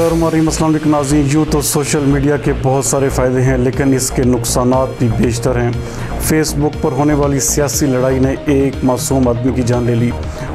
बिस्मिल्लाहिर्रहमानिर्रहीम। अस्सलाम वालेकुम नाज़रीन। यूँ तो सोशल मीडिया के बहुत सारे फ़ायदे हैं, लेकिन इसके नुकसानात भी बेशतर हैं। फेसबुक पर होने वाली सियासी लड़ाई ने एक मासूम आदमी की जान ले ली।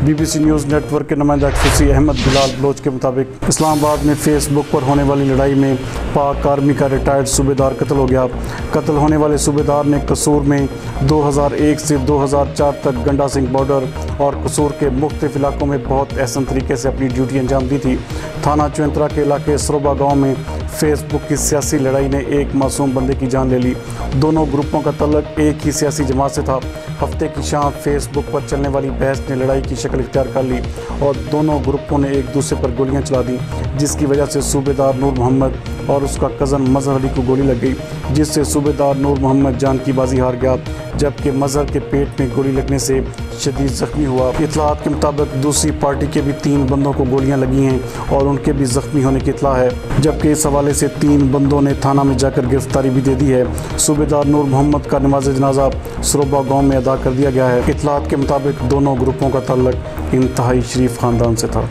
BBC न्यूज़ नेटवर्क के नुमाइंदा खुशी अहमद बिलाल बलोच के मुताबिक इस्लामाबाद में फेसबुक पर होने वाली लड़ाई में पाक आर्मी का रिटायर्ड सूबेदार कत्ल हो गया। कत्ल होने वाले सूबेदार ने कसूर में 2001 से 2004 तक गंडा सिंह बॉर्डर और कसूर के मुख्तलिफ इलाकों में बहुत एहसन तरीके से अपनी ड्यूटी अंजाम दी थी। थाना चुंतरा के इलाके सरोबा गांव में फेसबुक की सियासी लड़ाई ने एक मासूम बंदे की जान ले ली। दोनों ग्रुपों का तल्लुक एक ही सियासी जमात से था। हफ्ते की शाम फेसबुक पर चलने वाली बहस ने लड़ाई की शक्ल इख्तियार कर ली और दोनों ग्रुपों ने एक दूसरे पर गोलियां चला दी, जिसकी वजह से सूबेदार नूर मोहम्मद और उसका कज़न मजहर अली को गोली लग गई, जिससे सूबेदार नूर मोहम्मद जान की बाजी हार गया, जबकि मजहर के पेट में गोली लगने से शदीद ज़ख्मी हुआ। इतलात के मुताबिक दूसरी पार्टी के भी 3 बंदों को गोलियां लगी हैं और उनके भी ज़ख्मी होने की इतला है, जबकि इस हवाले से 3 बंदों ने थाना में जाकर गिरफ्तारी भी दे दी है। सूबेदार नूर मोहम्मद का नमाज जनाजा सरोबा गाँव में अदा कर दिया गया है। इतलात के मुताबिक दोनों ग्रुपों का ताल्लुक इंतहाई शरीफ ख़ानदान से था।